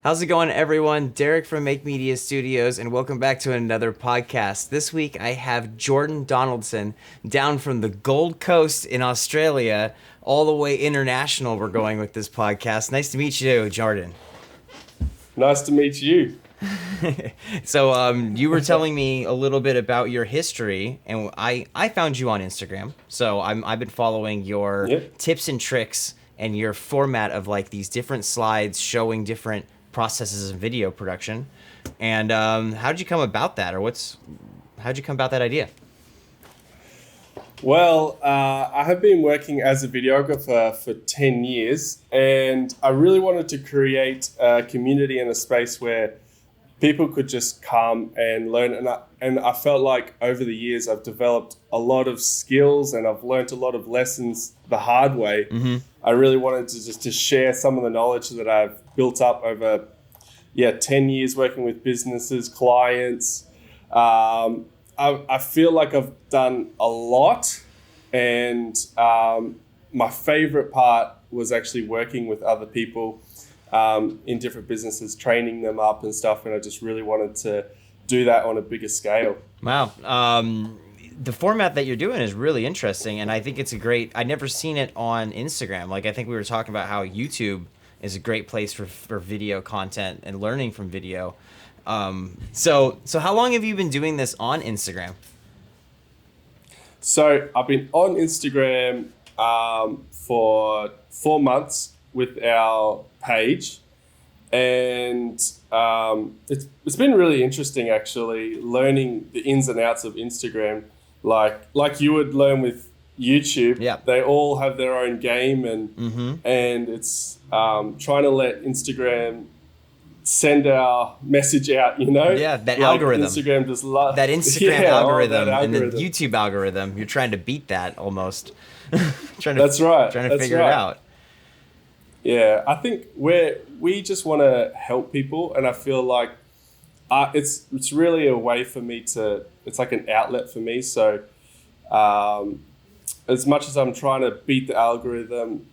How's it going, everyone? Derek from Make Media Studios, and welcome back to another podcast. This week, I have Jordan Donaldson down from the Gold Coast in Australia, all the way international. We're going with this podcast. Nice to meet you, Jordan. Nice to meet you. So, you were telling me a little bit about your history, and I found you on Instagram. So I've been following your tips and tricks and your format of like these different slides showing different processes in video production. And how did you come about that, or how'd you come about that idea? Well, I have been working as a videographer for 10 years, and I really wanted to create a community and a space where people could just come and learn. And I felt like over the years, I've developed a lot of skills and I've learned a lot of lessons the hard way. Mm-hmm. I really wanted to share some of the knowledge that I've built up over 10 years working with businesses, clients. I feel like I've done a lot, and my favorite part was actually working with other people in different businesses, training them up and stuff, and I just really wanted to do that on a bigger scale. Wow. The format that you're doing is really interesting, and I think it's I'd never seen it on Instagram. Like, I think we were talking about how YouTube is a great place for video content and learning from video. So how long have you been doing this on Instagram? So I've been on Instagram for 4 months with our page, and it's been really interesting actually, learning the ins and outs of Instagram, like you would learn with YouTube. Yeah. They all have their own game, and and it's trying to let Instagram send our message out, that like algorithm. Instagram just that Instagram algorithm, and the YouTube algorithm. You're trying to beat that almost. Trying to figure it out. Yeah, I think we just want to help people, and I feel like it's really a way for me it's like an outlet for me. So as much as I'm trying to beat the algorithm,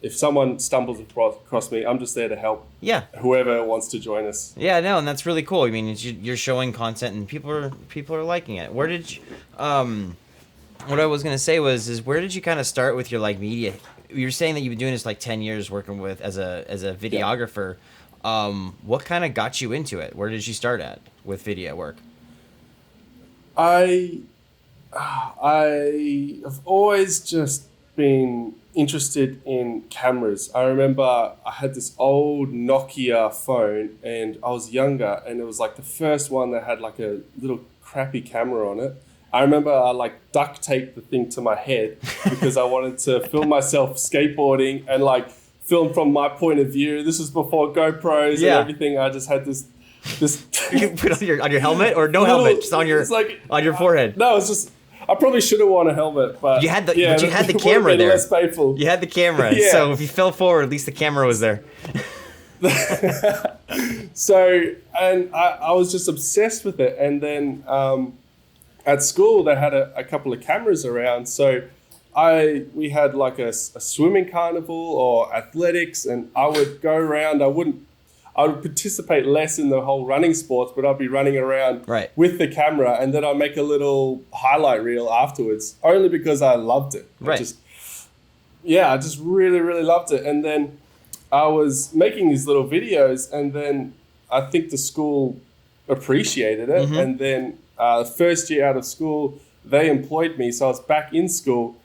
if someone stumbles across me, I'm just there to help. Yeah. Whoever wants to join us. Yeah, no, and that's really cool. I mean, you're showing content, and people are liking it. Where did you, what I was gonna say is where did you kind of start with your like media? You're saying that you've been doing this like 10 years working with as a videographer. Yeah. What kind of got you into it? Where did you start at with video work? I have always just been interested in cameras. I remember I had this old Nokia phone, and I was younger, and it was like the first one that had like a little crappy camera on it. I remember I like duct taped the thing to my head because I wanted to film myself skateboarding and like film from my point of view. This was before GoPros and everything. I just had this. You can put on your helmet, or no helmet, just on your forehead. No, it's just. I probably should have worn a helmet, but you had the camera there. Less painful. You had the camera, so if you fell forward, at least the camera was there. So, and I was just obsessed with it, and then at school they had a couple of cameras around, so we had like a swimming carnival or athletics, and I would go around. I would participate less in the whole running sports, but I'd be running around with the camera, and then I'd make a little highlight reel afterwards, only because I loved it. Right. I just really, really loved it. And then I was making these little videos, and then I think the school appreciated it. Mm-hmm. And then first year out of school, they employed me. So I was back in school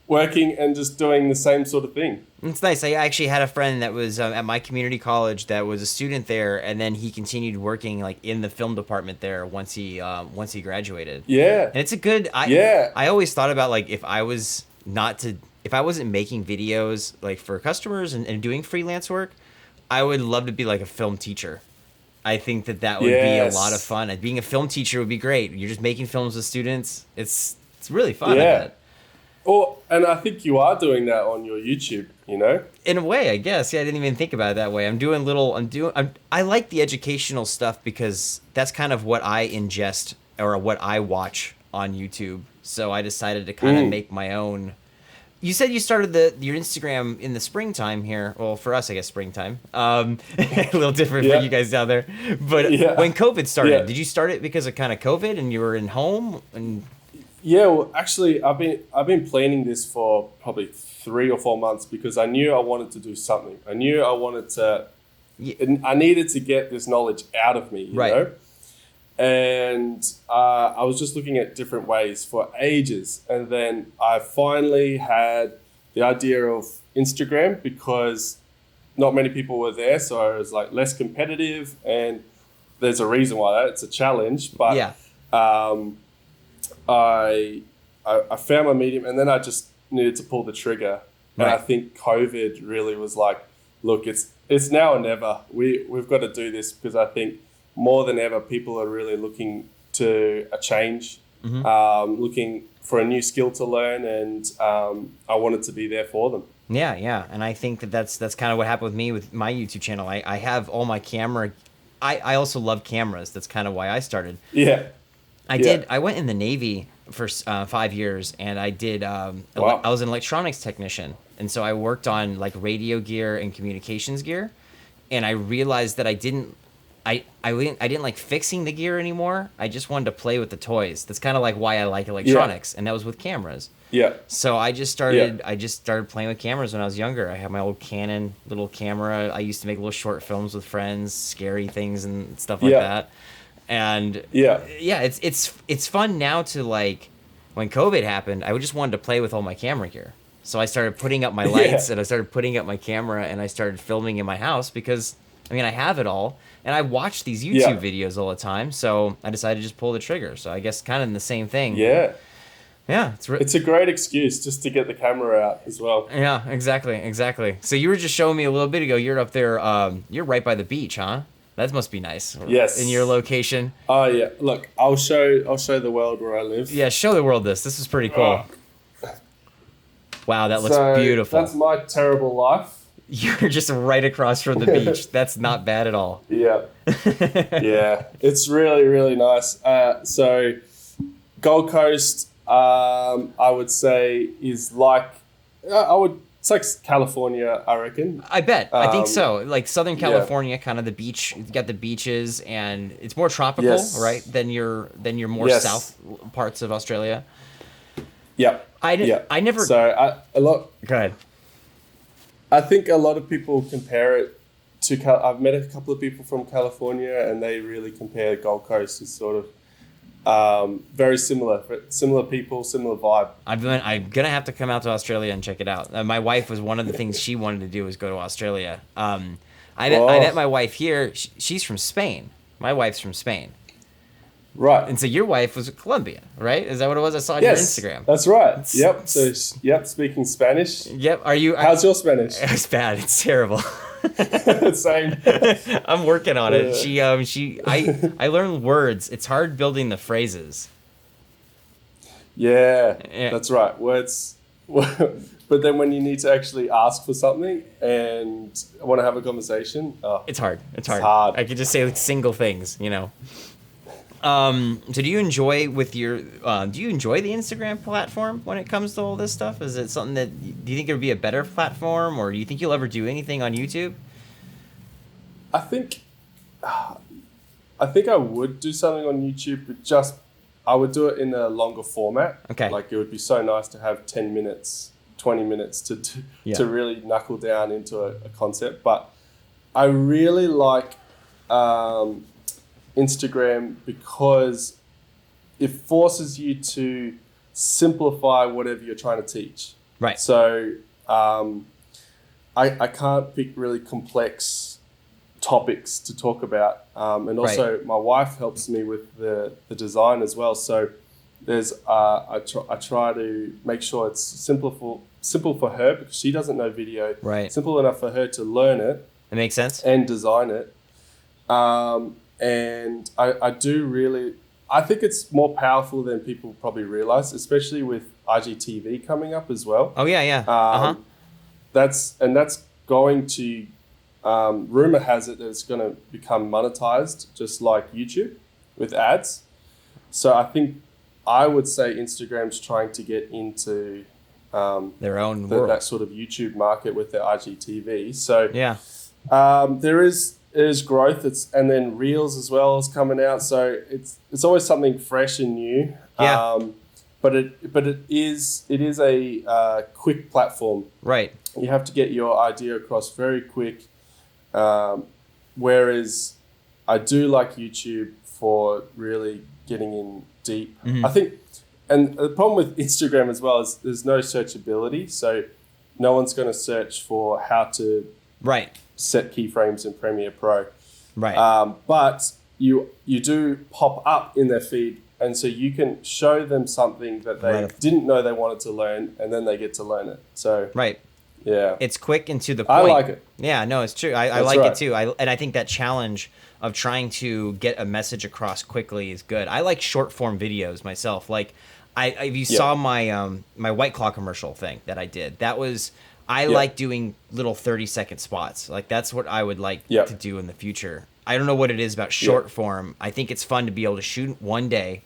working and just doing the same sort of thing. It's nice. I actually had a friend that was at my community college that was a student there, and then he continued working like in the film department there once he graduated. Yeah. And it's a good. I always thought about like if I wasn't making videos like for customers and doing freelance work, I would love to be like a film teacher. I think that would be a lot of fun. And being a film teacher would be great. You're just making films with students. It's really fun. Yeah. And I think you are doing that on your YouTube, In a way, I guess. Yeah, I didn't even think about it that way. I like the educational stuff because that's kind of what I ingest or what I watch on YouTube. So I decided to kind of make my own You said you started your Instagram in the springtime here. Well, for us, I guess springtime. A little different for you guys down there. But when COVID started, did you start it because of kind of COVID and you were in home? And yeah, well, actually, I've been planning this for probably 3 or 4 months because I knew I wanted to do something. I knew I wanted to. I needed to get this knowledge out of me, you know. And I was just looking at different ways for ages. And then I finally had the idea of Instagram because not many people were there. So I was like less competitive, and there's a reason why that. It's a challenge. But I found my medium, and then I just needed to pull the trigger. And I think COVID really was like, look, it's now or never. We've got to do this because I think more than ever, people are really looking to a change, looking for a new skill to learn, and I wanted to be there for them. Yeah, and I think that's kind of what happened with me with my YouTube channel. I have all my camera. I also love cameras. That's kind of why I started. Yeah. I went in the Navy for 5 years, and I did. I was an electronics technician, and so I worked on like radio gear and communications gear, and I realized that I didn't like fixing the gear anymore. I just wanted to play with the toys. That's kind of like why I like electronics, and that was with cameras. Yeah. So I just started playing with cameras when I was younger. I had my old Canon little camera. I used to make little short films with friends, scary things and stuff like that. And it's fun now to like when COVID happened, I just wanted to play with all my camera gear. So I started putting up my lights and I started putting up my camera and I started filming in my house because I have it all. And I watch these YouTube videos all the time, so I decided to just pull the trigger. So I guess kind of in the same thing. Yeah, it's a great excuse just to get the camera out as well. Yeah, exactly. So you were just showing me a little bit ago. You're up there. You're right by the beach, huh? That must be nice. Yes. In your location. Oh yeah. Look, I'll show the world where I live. Yeah, show the world this. This is pretty cool. Wow, that looks beautiful. That's my terrible life. You're just right across from the beach. That's not bad at all. Yeah. Yeah. It's really, really nice. So Gold Coast, I would say is like, it's like California, I reckon. I bet. I think so. Like Southern California, kind of the beach. You got the beaches, and it's more tropical, right? Than your more south parts of Australia. Yeah. I never. So Go ahead. I think a lot of people compare it to. I've met a couple of people from California, and they really compare Gold Coast as sort of very similar people, similar vibe. I'm gonna have to come out to Australia and check it out. My wife was one of the things she wanted to do was go to Australia. I met my wife here. She's from Spain. My wife's from Spain. Right. And so your wife was Colombian, right? Is that what it was? I saw on your Instagram. That's right. Yep. So, speaking Spanish. Yep. How's your Spanish? It's bad. It's terrible. Same. I'm working on it. I learned words. It's hard building the phrases. Yeah, that's right. Words. But then when you need to actually ask for something and want to have a conversation, it's hard. It's hard. I could just say like single things, you know. So do you enjoy the Instagram platform when it comes to all this stuff? Is it something do you think there would be a better platform, or do you think you'll ever do anything on YouTube? I think I would do something on YouTube, but I would do it in a longer format. Okay. Like it would be so nice to have 10 minutes, 20 minutes to really knuckle down into a concept. But I really like Instagram because it forces you to simplify whatever you're trying to teach. Right. So I can't pick really complex topics to talk about. And also my wife helps me with the design as well. So there's I try to make sure it's simple for her because she doesn't know video. Right. Simple enough for her to learn it. That makes sense. And design it. And I think it's more powerful than people probably realize, especially with IGTV coming up as well. Oh yeah. That's going to, rumor has it that it's going to become monetized just like YouTube with ads. So I think I would say Instagram's trying to get into Their own world. that sort of YouTube market with their IGTV. So yeah. there is growth. And then Reels as well is coming out. So it's always something fresh and new. Yeah. But it is a quick platform. Right. You have to get your idea across very quick. Whereas I do like YouTube for really getting in deep. Mm-hmm. I think, and the problem with Instagram as well is there's no searchability. So no one's going to search for how to set keyframes in Premiere Pro. Right. But you do pop up in their feed. And so you can show them something that they didn't know they wanted to learn, and then they get to learn it. So yeah, it's quick and to the point. I like it. Yeah, no, it's true. I like it too. And I think that challenge of trying to get a message across quickly is good. I like short form videos myself. Like, if you saw my my White Claw commercial thing that I did, that was I like doing little 30-second spots. Like, that's what I would like to do in the future. I don't know what it is about short form. I think it's fun to be able to shoot one day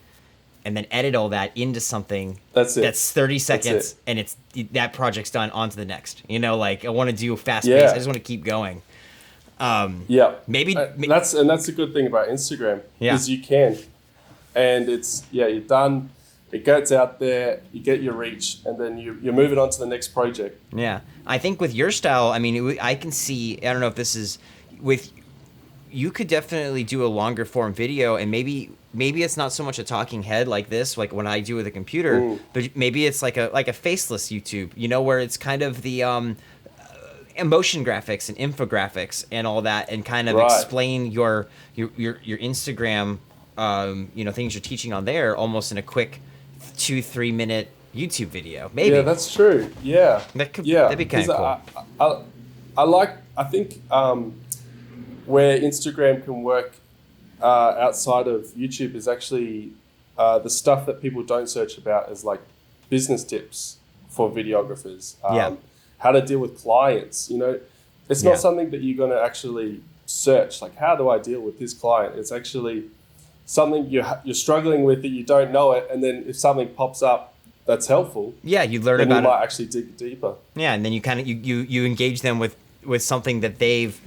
and then edit all that into something that's 30 seconds and it's that project's done, on to the next. You know, like, I want to do fast pace. I just want to keep going. Maybe that's a good thing about Instagram is you can, and it's you're done. It gets out there, you get your reach, and then you're moving on to the next project. Yeah, I think with your style, I mean, I can see. I don't know if this is with. You could definitely do a longer form video, and maybe it's not so much a talking head like this, like when I do with a computer, but maybe it's like a faceless YouTube, you know, where it's kind of the emotion graphics and infographics and all that, and kind of explain your Instagram, things you're teaching on there, almost in a quick 2-3 minute YouTube video. Maybe. Yeah, that's true. Yeah, that'd be kind of cool. I think. Where Instagram can work outside of YouTube is actually the stuff that people don't search about is like business tips for videographers. How to deal with clients. You know, it's not something that you're going to actually search. Like, how do I deal with this client? It's actually something you're struggling with that you don't know it, and then if something pops up that's helpful, you learn about it. You might actually dig deeper. Yeah, and then you kind of you engage them with something that they've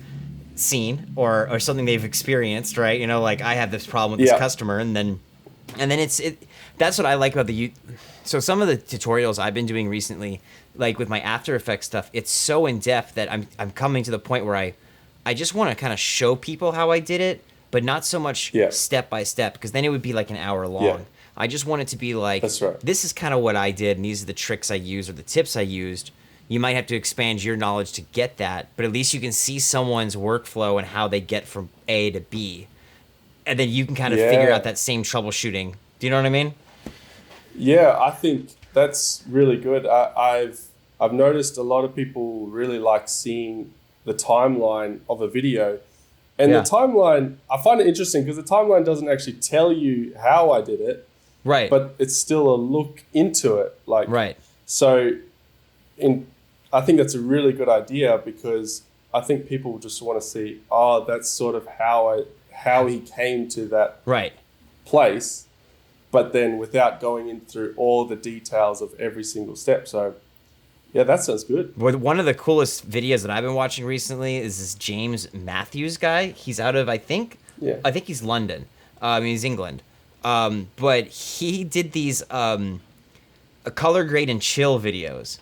seen or something they've experienced, right? You know, like, I have this problem with this customer, and then that's what I like about so some of the tutorials I've been doing recently, like with my After Effects stuff, it's so in depth that I'm coming to the point where I just want to kind of show people how I did it, but not so much step by step, because then it would be like an hour long. I just want it to be like, this is kind of what I did, and these are the tricks I used or the tips I used. You might have to expand your knowledge to get that, but at least you can see someone's workflow and how they get from A to B. And then you can kind of figure out that same troubleshooting. Do you know what I mean? Yeah, I think that's really good. I've noticed a lot of people really like seeing the timeline of a video. And the timeline, I find it interesting because the timeline doesn't actually tell you how I did it. Right. But it's still a look into it. So I think that's a really good idea, because I think people just want to see, that's sort of how he came to that place, but then without going in through all the details of every single step. So, yeah, that sounds good. One of the coolest videos that I've been watching recently is this James Matthews guy. He's out of, I think he's London. He's England. But he did these color grade and chill videos.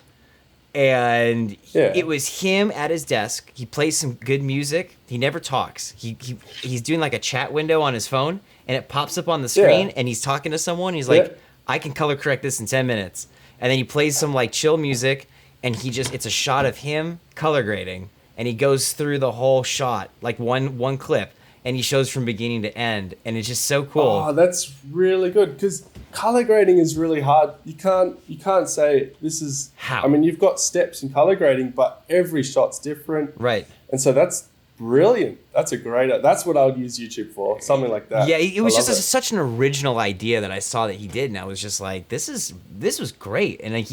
And it was him at his desk. He plays some good music. He never talks. He's doing like a chat window on his phone, and it pops up on the screen, and he's talking to someone. He's like, I can color correct this in 10 minutes. And then he plays some like chill music, and it's a shot of him color grading, and he goes through the whole shot, like one clip, and he shows from beginning to end, and it's just so cool. Oh, that's really good, because color grading is really hard. You can't say this is how. I mean, you've got steps in color grading, but every shot's different. Right. And so that's brilliant. That's what I would use YouTube for, something like that. Yeah, it was just such an original idea that I saw that he did, and I was just like, this was great. And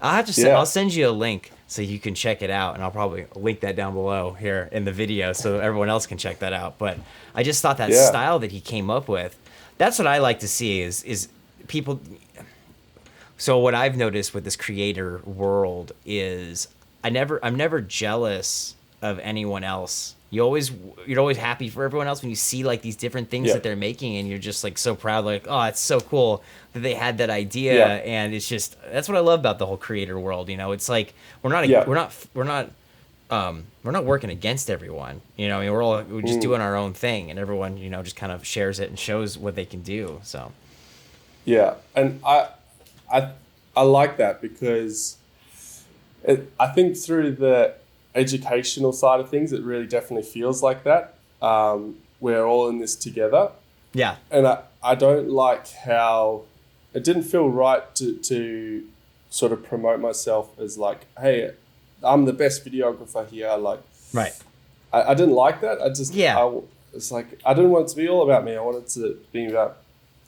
I'll send you a link so you can check it out, and I'll probably link that down below here in the video so everyone else can check that out. But I just thought that style that he came up with, that's what I like to see is people. So what I've noticed with this creator world is I'm never jealous of anyone else. You're always happy for everyone else when you see like these different things that they're making, and you're just like so proud, like, oh, it's so cool that they had that idea. And it's just, that's what I love about the whole creator world. You know, it's like we're not working against everyone. You know, I mean, we're just doing our own thing, and everyone, you know, just kind of shares it and shows what they can do. So yeah, and I like that because I think through the educational side of things, it really definitely feels like that. We're all in this together. Yeah. And I don't like how it didn't feel right to sort of promote myself as like, hey, I'm the best videographer here. Like, right. I didn't like that. It's like, I didn't want it to be all about me. I wanted to be about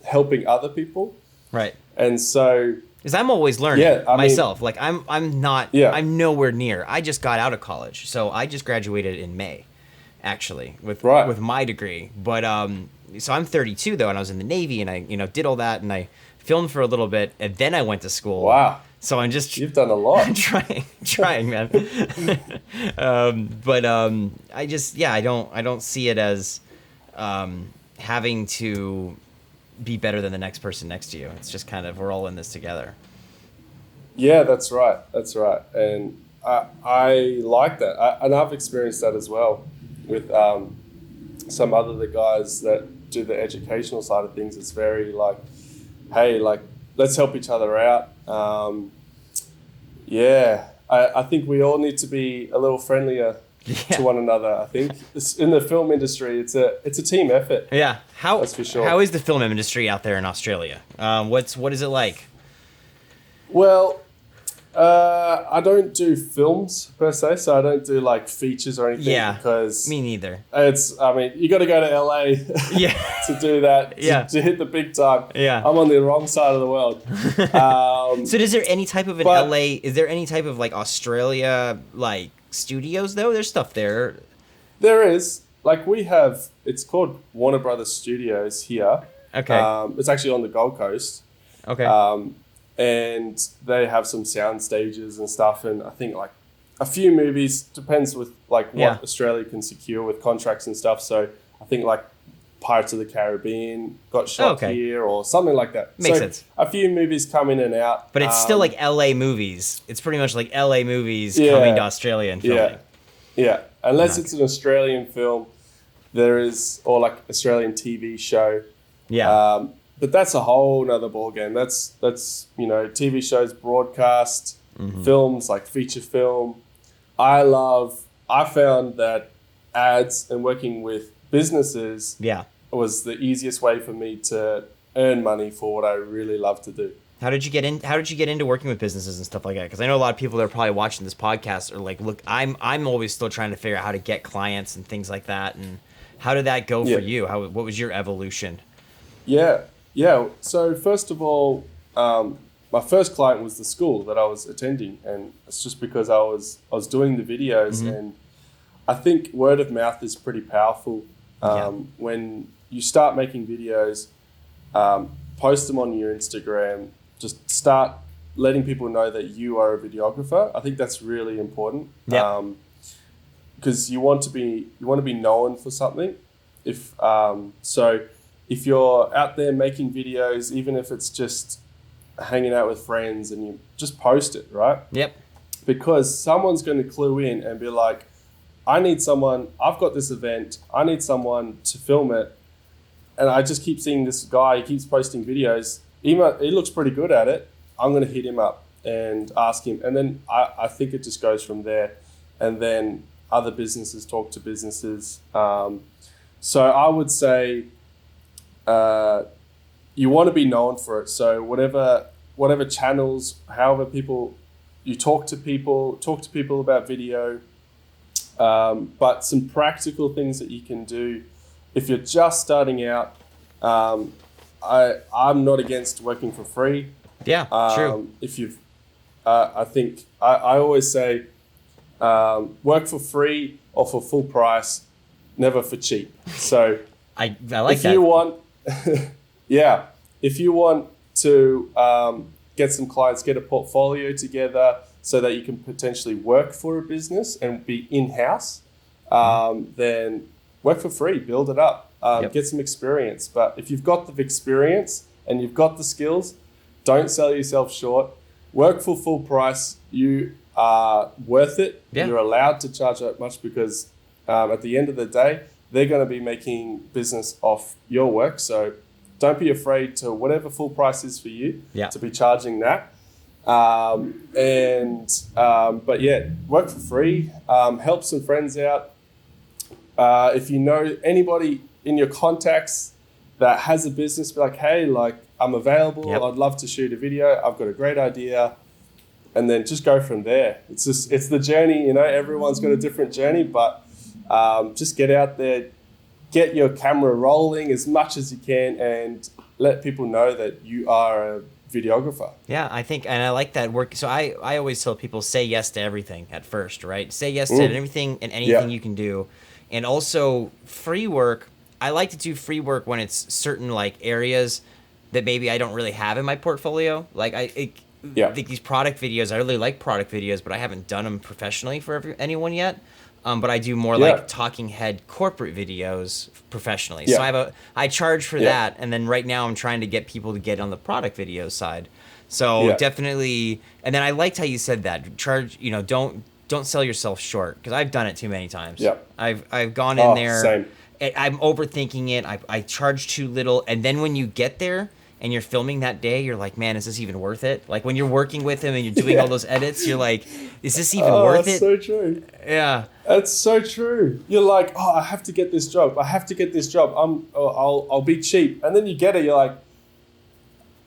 helping other people. Right. And so, because I'm always learning myself. Like I'm nowhere near. I just got out of college, so I just graduated in May, actually, with my degree. But so I'm 32 though, and I was in the Navy, and I did all that, and I filmed for a little bit, and then I went to school. Wow. So I'm just you've done a lot. trying, man. I just I don't see it as having to be better than the next person next to you. It's just kind of, we're all in this together. Yeah, that's right. And I like that. And I've experienced that as well with some other the guys that do the educational side of things. It's very like, hey, like, let's help each other out. I think we all need to be a little friendlier to one another. I think in the film industry, it's a team effort. Yeah, that's for sure. How is the film industry out there in Australia? What is it like? Well, I don't do films per se, so I don't do like features or anything. Yeah, because me neither. You got to go to LA to do that. To hit the big time. Yeah, I'm on the wrong side of the world. So is there any type of LA? Is there any type of like Australia like studios though? There's stuff there. There is. Like we have, it's called Warner Brothers Studios here. Okay. It's actually on the Gold Coast. Okay. And they have some sound stages and stuff, and I think like a few movies, depends with like what Australia can secure with contracts and stuff. So I think like Pirates of the Caribbean got shot here or something like that. Makes sense. A few movies come in and out. But it's still like LA movies. It's pretty much like LA movies coming to Australia and filming. Yeah. Unless it's an Australian film, there is, or like Australian TV show. Yeah. But that's a whole nother ballgame. That's TV shows, broadcast, films like feature film. I found that ads and working with businesses was the easiest way for me to earn money for what I really love to do. How did you get into working with businesses and stuff like that? Because I know a lot of people that are probably watching this podcast are like, look, I'm always still trying to figure out how to get clients and things like that. And how did that go for you? What was your evolution? Yeah. So first of all, my first client was the school that I was attending, and it's just because I was doing the videos, and I think word of mouth is pretty powerful. When you start making videos, post them on your Instagram, just start letting people know that you are a videographer. I think that's really important. Because you want to be known for something. If you're out there making videos, even if it's just hanging out with friends, and you just post it, right? Yep. Because someone's going to clue in and be like, I've got this event, I need someone to film it. And I just keep seeing this guy, he keeps posting videos. He looks pretty good at it. I'm going to hit him up and ask him. And then I think it just goes from there. And then other businesses talk to businesses. So I would say, you want to be known for it. So whatever channels, however you talk to people about video. But some practical things that you can do if you're just starting out. I'm not against working for free. Yeah, true. If you've, I think I always say, work for free or for full price, never for cheap. So I like that. If you want, if you want to get some clients, get a portfolio together so that you can potentially work for a business and be in-house, then work for free, build it up, get some experience. But if you've got the experience and you've got the skills, don't sell yourself short. Work for full price. You are worth it. Yeah. You're allowed to charge that much because at the end of the day, they're going to be making business off your work. So don't be afraid to whatever full price is for you to be charging that. But yeah, work for free. Help some friends out. If you know anybody in your contacts that has a business, be like, hey, like I'm available. I'd love to shoot a video. I've got a great idea. And then just go from there. It's the journey, you know, everyone's got a different journey, but just get out there, get your camera rolling as much as you can and let people know that you are a videographer. Yeah, I think, and I like that work. So I always tell people, say yes to everything at first, right? Say yes to everything and anything you can do. And also free work. I like to do free work when it's certain like areas that maybe I don't really have in my portfolio. Like I think these product videos, I really like product videos, but I haven't done them professionally for anyone yet. But I do more like talking head corporate videos professionally. So I charge for that. And then right now I'm trying to get people to get on the product video side. So definitely. And then I liked how you said that charge, you know, don't sell yourself short, because I've done it too many times. I've gone in there. Same. I'm overthinking it. I charge too little. And then when you get there and you're filming that day, you're like, man, is this even worth it? Like when you're working with him and you're doing all those edits, you're like, is this even worth it? That's so true. Yeah. That's so true. You're like, oh, I have to get this job. I have to get this job. I'll be cheap. And then you get it. You're like,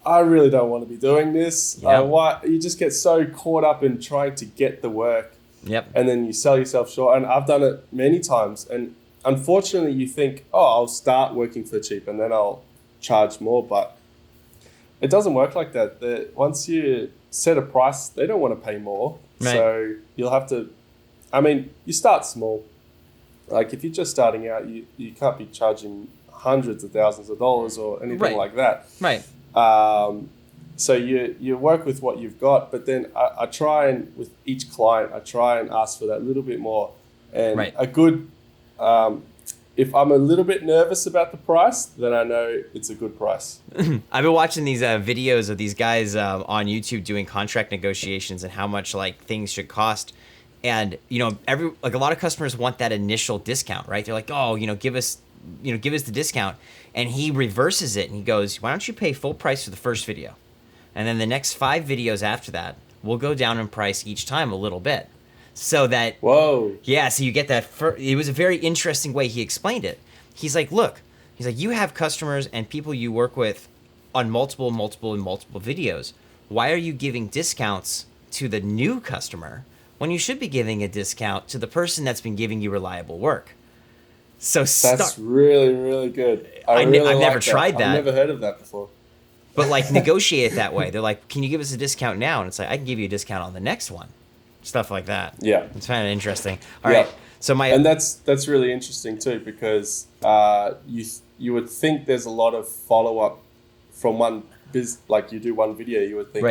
I really don't want to be doing this. Why? You just get so caught up in trying to get the work. And then you sell yourself short. And I've done it many times. And unfortunately, you think, oh, I'll start working for cheap and then I'll charge more. But it doesn't work like that. Once you set a price, they don't want to pay more. Right. So you'll have to, I mean, you start small. Like if you're just starting out, you can't be charging hundreds of thousands of dollars or anything like that. Right. So you work with what you've got, but then I try and, with each client, I try and ask for that little bit more. And a good, if I'm a little bit nervous about the price, then I know it's a good price. I've been watching these videos of these guys on YouTube doing contract negotiations and how much like things should cost. And, you know, a lot of customers want that initial discount, right? They're like, oh, give us the discount. And he reverses it and he goes, why don't you pay full price for the first video? And then the next 5 videos after that, we'll go down in price each time a little bit. So that, so you get that. It was a very interesting way he explained it. He's like, look, you have customers and people you work with on multiple videos. Why are you giving discounts to the new customer when you should be giving a discount to the person that's been giving you reliable work? So that's really, really good. I've never tried that. I've never heard of that before. But like negotiate it that way. They're like, can you give us a discount now? And it's like, I can give you a discount on the next one. Stuff like that. Yeah. It's kind of interesting. All right. So and that's really interesting too, because you would think there's a lot of follow-up from one like you do one video, you would think,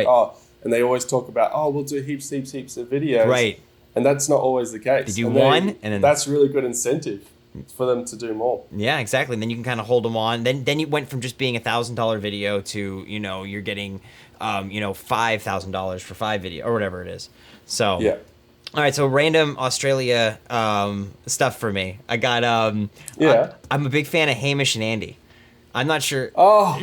and they always talk about, we'll do heaps of videos. Right. And that's not always the case. They do one and then that's really good incentive for them to do more. Yeah, exactly. And then you can kind of hold them on. Then you went from just being $1,000 video to, you're getting $5,000 for 5 video or whatever it is. So all right, so random Australia stuff for me. I got I'm a big fan of Hamish and Andy. I'm not sure. Oh,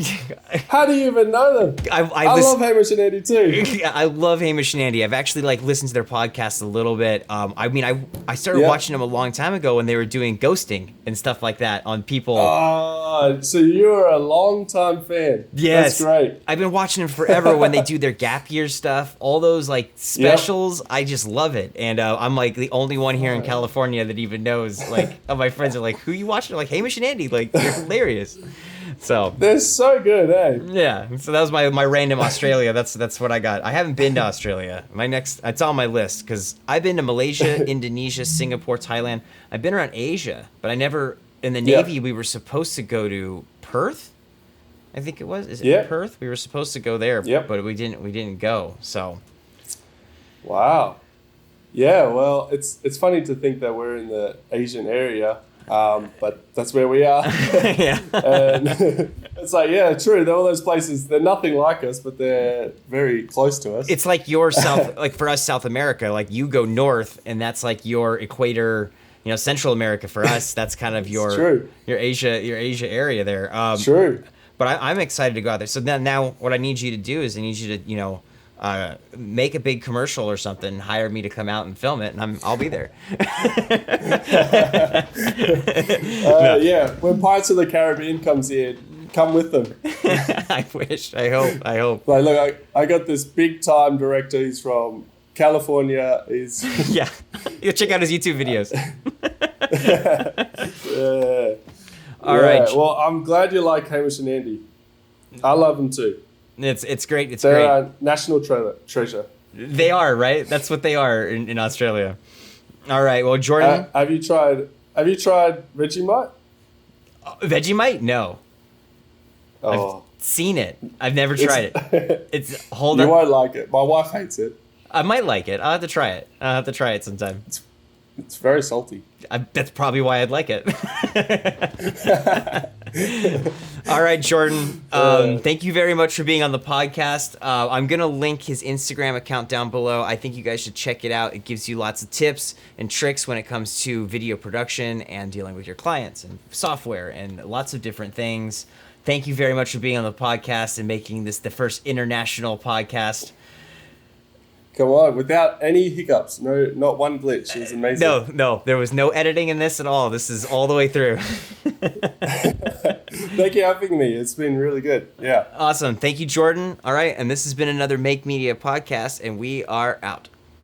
how do you even know them? I love Hamish and Andy too. I love Hamish and Andy. I've actually listened to their podcast a little bit. I started watching them a long time ago when they were doing ghosting and stuff like that on people. Oh, so you're a long-time fan. Yes. That's great. I've been watching them forever when they do their gap year stuff, all those specials. I just love it. And I'm like the only one here in California that even knows, all my friends are like, who you watching? I'm like, Hamish and Andy, they're hilarious. So they're so good, eh? Yeah. So that was my random Australia. That's what I got. I haven't been to Australia. It's on my list because I've been to Malaysia, Indonesia, Singapore, Thailand. I've been around Asia, but I never. In the Navy, we were supposed to go to Perth, I think it was. Is it Yeah. Perth? We were supposed to go there, Yep. but we didn't go. So Wow. Yeah, well, it's funny to think that we're in the Asian area, but that's where we are. yeah. And it's like, yeah, true. All those places, they're nothing like us, but they're very close to us. It's like like for us, South America, like you go north and that's like your equator, Central America for us. That's kind of your Asia area there. True. But I'm excited to go out there. So now what I need you to do is I need you to, make a big commercial or something, hire me to come out and film it, and I'll be there. Yeah, when Pirates of the Caribbean comes here, come with them. I wish. I hope. Like, look, I got this big time director. He's from California. He's Yeah. You'll check out his YouTube videos. All right. Well, I'm glad you like Hamish and Andy. I love them too. It's great. They're great. a national treasure. They are, right? That's what they are in Australia. All right. Well, Jordan, Have you tried Vegemite? Vegemite? No. Oh, I've seen it. I've never tried it. It's hold you on. won't like it. My wife hates it. I might like it. I'll have to try it. Sometime. It's very salty. That's probably why I'd like it. All right, Jordan. Thank you very much for being on the podcast. I'm going to link his Instagram account down below. I think you guys should check it out. It gives you lots of tips and tricks when it comes to video production and dealing with your clients and software and lots of different things. Thank you very much for being on the podcast and making this the first international podcast. Come on, without any hiccups. No, not one glitch. It was amazing. No, there was no editing in this at all. This is all the way through. Thank you for having me. It's been really good. Yeah. Awesome. Thank you, Jordan. All right. And this has been another Make Media podcast, and we are out.